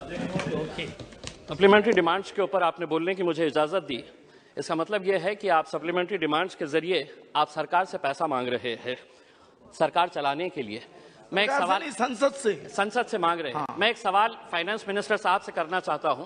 Supplementary demands के ऊपर आपने बोलने की मुझे इजाजत दी। इसका मतलब यह है कि आप सप्लीमेंट्री डिमांड्स के जरिए आप सरकार से पैसा मांग रहे हैं सरकार चलाने के लिए। मैं एक सवाल संसद से मांग रहे हैं। मैं एक सवाल फाइनेंस मिनिस्टर साहब से करना चाहता हूं।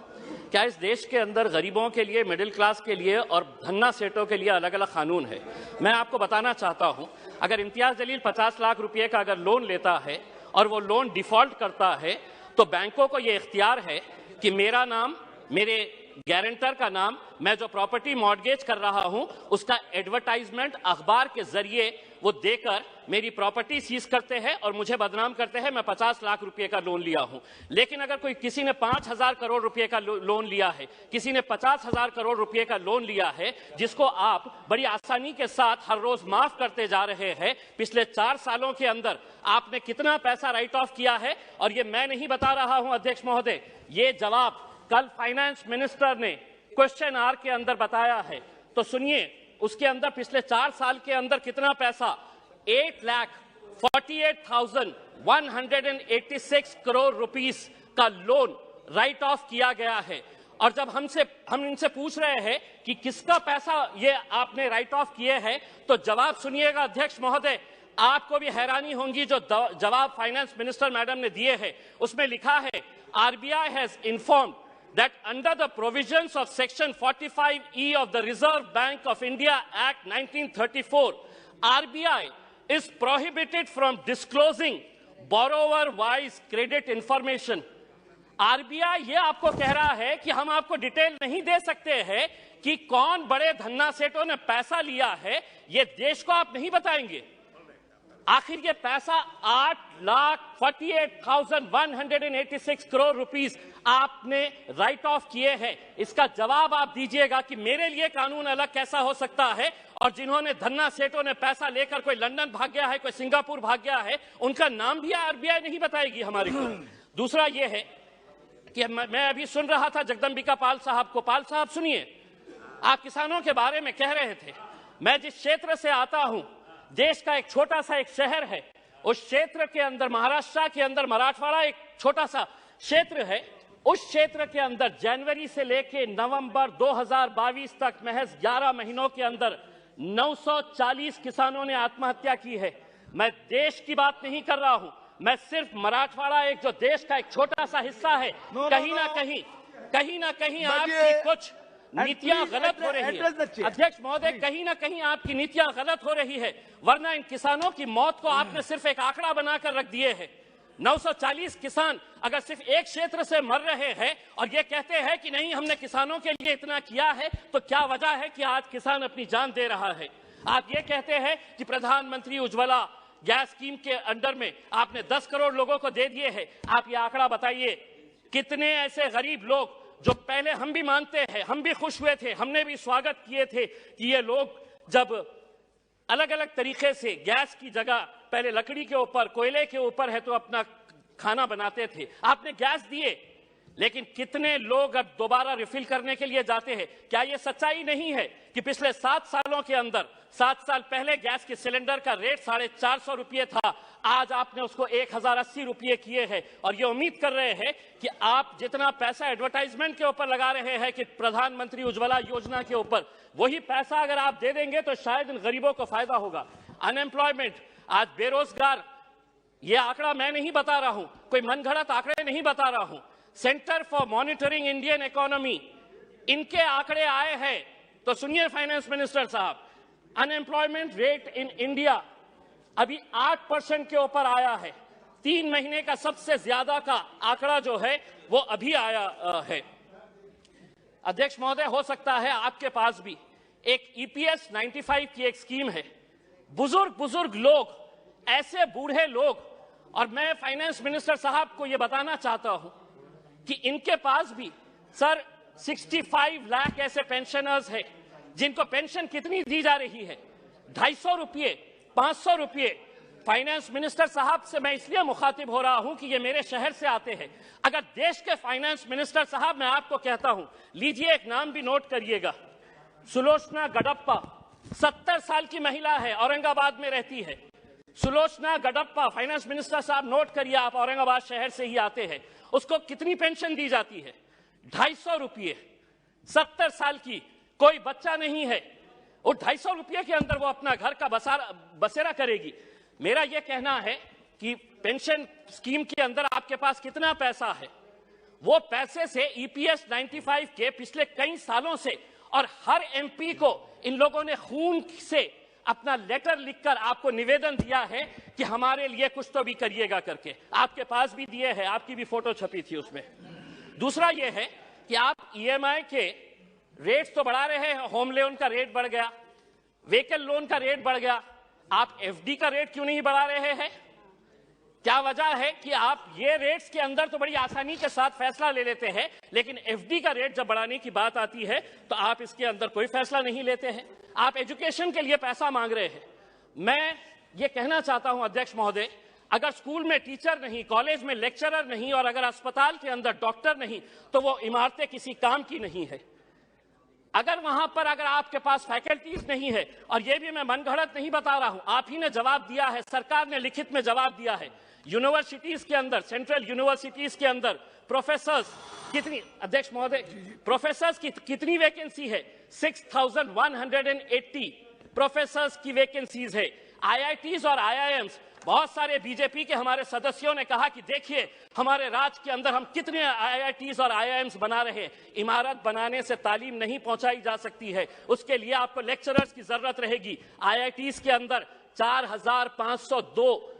क्या इस देश के अंदर गरीबों के लिए, मिडिल क्लास के लिए और धन्ना सेठों के लिए अलग अलग कानून है? मैं आपको बताना चाहता हूं, अगर इम्तियाज जलील 50 लाख रुपए का अगर लोन लेता है और वो लोन डिफॉल्ट करता है तो बैंकों को ये इख्तियार है कि मेरा नाम, मेरे गारंटर का नाम, मैं जो प्रॉपर्टी मॉर्गेज कर रहा हूं उसका एडवर्टाइजमेंट अखबार के जरिए वो देकर मेरी प्रॉपर्टी सीज करते हैं और मुझे बदनाम करते हैं मैं 50 लाख रुपए का लोन लिया हूं। लेकिन अगर किसी ने 5,000 करोड़ रुपए का लोन लिया है, किसी ने 50,000 करोड़ रुपए का लोन लिया है, जिसको आप बड़ी आसानी के साथ हर रोज माफ करते जा रहे हैं, पिछले 4 सालों के अंदर आपने कितना पैसा राइट ऑफ किया है? और ये मैं नहीं बता रहा हूं अध्यक्ष महोदय, ये जवाब कल फाइनेंस मिनिस्टर ने क्वेश्चन आवर के अंदर बताया है। तो सुनिए, उसके अंदर पिछले 4 साल के अंदर कितना पैसा 8,48,186 करोड़ रुपीस का लोन राइट ऑफ किया गया है। और जब हम इनसे पूछ रहे हैं कि किसका पैसा ये आपने राइट ऑफ किए हैं, तो जवाब सुनिएगा अध्यक्ष महोदय, आपको भी हैरानी होगी जो जवाब फाइनेंस मिनिस्टर मैडम ने दिए हैं। उसमें लिखा है, RBI has informed that under the provisions of section 45E of the Reserve Bank of India Act 1934, RBI is prohibited from disclosing borrower-wise credit information. RBI ये आपको कह रहा है कि हम आपको डिटेल नहीं दे सकते हैं कि कौन बड़े धन्ना सेठों ने पैसा लिया है, ये देश को आप नहीं बताएंगे। आखिर ये पैसा 8,48,186 करोड़ रुपीस आपने राइट ऑफ किए हैं। इसका जवाब आप दीजिएगा कि मेरे लिए कानून अलग कैसा हो सकता है और जिन्होंने धन्ना सेठों ने पैसा लेकर कोई लंदन भाग गया है, कोई सिंगापुर भाग गया है, उनका नाम भी आरबीआई नहीं बताएगी हमारे को। दूसरा ये है कि मैं अभी सुन रहा था जगदम्बिका पाल साहब को। पाल साहब सुनिए, आप किसानों के बारे में कह रहे थे। मैं जिस क्षेत्र से आता हूं, देश का एक छोटा सा एक शहर है, उस क्षेत्र के अंदर महाराष्ट्र के अंदर मराठवाड़ा एक छोटा सा क्षेत्र है। उस क्षेत्र के अंदर जनवरी से लेकर नवंबर 2022 तक महज 11 महीनों के अंदर 940 किसानों ने आत्महत्या की है। मैं देश की बात नहीं कर रहा हूं, मैं सिर्फ मराठवाड़ा एक जो देश का एक छोटा सा हिस्सा है, कहीं ना कहीं आपकी कुछ नीतियां गलत हो रही है अध्यक्ष महोदय, कहीं ना कहीं आपकी नीतियां गलत हो रही है। वरना इन किसानों की मौत को आपने सिर्फ एक आंकड़ा बनाकर रख दिए है। 940 किसान अगर सिर्फ एक क्षेत्र से मर रहे हैं और ये कहते हैं कि नहीं हमने किसानों के लिए इतना किया है, तो क्या वजह है कि आज किसान अपनी जान दे रहा है? आप ये कहते हैं कि प्रधानमंत्री उज्ज्वला गैस स्कीम के अंडर में आपने 10 करोड़ लोगों को दे दिए हैं। आप ये आंकड़ा बताइए, कितने ऐसे गरीब लोग जो पहले हम भी मानते हैं, हम भी खुश हुए थे, हमने भी स्वागत किए थे कि ये लोग जब अलग अलग तरीके से गैस की जगह पहले लकड़ी के ऊपर, कोयले के ऊपर है तो अपना खाना बनाते थे, आपने गैस दिए, लेकिन कितने लोग अब दोबारा रिफिल करने के लिए जाते हैं? क्या यह सच्चाई नहीं है कि पिछले 7 सालों के अंदर, 7 साल पहले गैस के सिलेंडर का रेट 450 रुपये था, आज आपने उसको 1,080 रुपये किए हैं और ये उम्मीद कर रहे हैं कि आप जितना पैसा एडवर्टाइजमेंट के ऊपर लगा रहे हैं कि प्रधानमंत्री उज्ज्वला योजना के ऊपर, वही पैसा अगर आप दे देंगे तो शायद इन गरीबों को फायदा होगा। अनएम्प्लॉयमेंट, आज बेरोजगार, ये आंकड़ा मैं नहीं बता रहा हूं, कोई मनगढ़ंत आंकड़े नहीं बता रहा हूं, centre for monitoring Indian economy इनके आंकड़े आए हैं। तो सुनिए फाइनेंस मिनिस्टर साहब, अनएम्प्लॉयमेंट रेट इन इंडिया अभी 8% के ऊपर आया है। 3 महीने का सबसे ज्यादा का आंकड़ा जो है वो अभी आया है। अध्यक्ष महोदय, हो सकता है आपके पास भी एक EPS 95 की एक स्कीम है। बुजुर्ग लोग, ऐसे बूढ़े लोग, और मैं फाइनेंस मिनिस्टर साहब को यह बताना चाहता हूं कि इनके पास भी सर 65 लाख ऐसे पेंशनर्स हैं जिनको पेंशन कितनी दी जा रही है? 250 रुपये, 500 रुपये। फाइनेंस मिनिस्टर साहब से मैं इसलिए मुखातिब हो रहा हूं कि ये मेरे शहर से आते हैं। अगर देश के फाइनेंस मिनिस्टर साहब, मैं आपको कहता हूं, लीजिए एक नाम भी नोट करिएगा, सुलोचना गडप्पा, 70 साल की महिला है, औरंगाबाद में रहती है। सुलोचना गडप्पा, फाइनेंस मिनिस्टर साहब, नोट करिए, आप औरंगाबाद शहर से ही आते हैं, उसको कितनी पेंशन दी जाती है? 250 रुपये। 70 साल की, कोई बच्चा नहीं है, और 250 रुपये के अंदर वो अपना घर का बसेरा करेगी। मेरा यह कहना है कि पेंशन स्कीम के अंदर आपके पास कितना पैसा है, वो पैसे से ईपीएस 95 के पिछले कई सालों से, और हर एमपी को इन लोगों ने खून से अपना लेटर लिखकर आपको निवेदन दिया है कि हमारे लिए कुछ तो भी करिएगा करके, आपके पास भी दिए हैं, आपकी भी फोटो छपी थी उसमें। दूसरा यह है कि आप ईएमआई के रेट तो बढ़ा रहे हैं, होम लोन का रेट बढ़ गया, व्हीकल लोन का रेट बढ़ गया, आप एफडी का रेट क्यों नहीं बढ़ा रहे हैं? क्या वजह है कि आप ये रेट्स के अंदर तो बड़ी आसानी के साथ फैसला ले लेते हैं, लेकिन एफडी का रेट जब बढ़ाने की बात आती है तो आप इसके अंदर कोई फैसला नहीं लेते हैं। आप एजुकेशन के लिए पैसा मांग रहे हैं। मैं ये कहना चाहता हूं अध्यक्ष महोदय, अगर स्कूल में टीचर नहीं, कॉलेज में लेक्चरर नहीं, और अगर अस्पताल के अंदर डॉक्टर नहीं, तो वो इमारतें किसी काम की नहीं है। अगर वहां पर अगर आपके पास फैकल्टीज नहीं है, और ये भी मैं मनगढ़ंत नहीं बता रहा हूं, आप ही ने जवाब दिया है, सरकार ने लिखित में जवाब दिया है, यूनिवर्सिटीज के अंदर, सेंट्रल यूनिवर्सिटीज के अंदर प्रोफेसर्स कितनी, अध्यक्ष महोदय, प्रोफेसर्स की कितनी वैकेंसी है? 6180 प्रोफेसर्स की वैकेंसीज है। आईआईटीज और आईआईएम्स, बहुत सारे बीजेपी के हमारे सदस्यों ने कहा कि देखिए हमारे राज्य के अंदर हम कितने आईआईटीज और आईआईएम्स बना रहे हैं। इमारत बनाने से तालीम नहीं पहुंचाई जा सकती है, उसके लिए आपको लेक्चरर्स की जरूरत रहेगी। आईआईटीज के अंदर 4502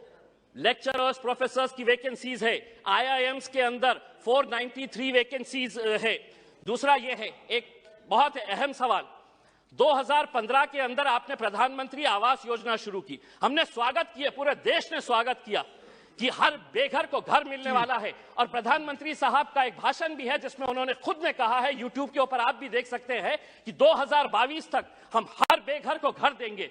लेक्चरर्स, प्रोफेसर्स की वैकेंसीज है। आईआईएम्स के अंदर 493 वैकेंसीज है। दूसरा यह है, एक बहुत अहम सवाल, 2015 के अंदर आपने प्रधानमंत्री आवास योजना शुरू की, हमने स्वागत किया, पूरे देश ने स्वागत किया कि हर बेघर को घर मिलने वाला है। और प्रधानमंत्री साहब का एक भाषण भी है जिसमें उन्होंने खुद ने कहा है, यूट्यूब के ऊपर आप भी देख सकते हैं, कि 2022 तक हम हर बेघर को घर देंगे।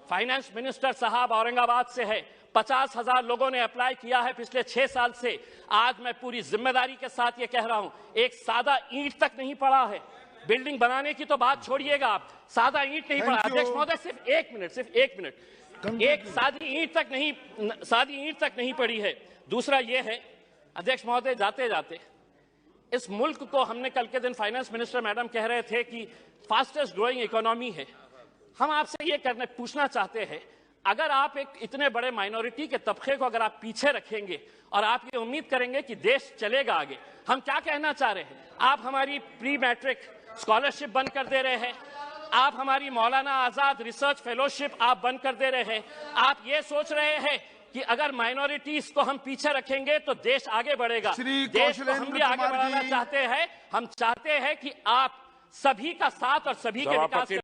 फाइनेंस मिनिस्टर साहब औरंगाबाद से है, 50,000 लोगों ने अप्लाई किया है पिछले 6 साल से। आज मैं पूरी जिम्मेदारी के साथ ये कह रहा हूं, एक सादा ईंट तक नहीं पड़ा है। बिल्डिंग बनाने की तो बात छोड़िएगा, आप सादा ईंट नहीं पड़ा। अध्यक्ष महोदय, सिर्फ एक मिनट, एक सादी ईंट तक नहीं पड़ी है। दूसरा यह है अध्यक्ष महोदय, जाते जाते इस मुल्क को, हमने कल के दिन फाइनेंस मिनिस्टर मैडम कह रहे थे कि फास्टेस्ट ग्रोइंग इकोनॉमी है। हम आपसे ये पूछना चाहते हैं, अगर आप एक इतने बड़े माइनॉरिटी के तबके को अगर आप पीछे रखेंगे और आप ये उम्मीद करेंगे कि देश चलेगा आगे, हम क्या कहना चाह रहे हैं? आप हमारी प्री मैट्रिक स्कॉलरशिप बंद कर दे रहे हैं, आप हमारी मौलाना आजाद रिसर्च फेलोशिप आप बंद कर दे रहे हैं। आप ये सोच रहे हैं कि अगर माइनॉरिटीज को हम पीछे रखेंगे तो देश आगे बढ़ेगा। देश को हम भी आगे बढ़ाना चाहते हैं। हम चाहते हैं कि आप सभी का साथ और सभी के विकास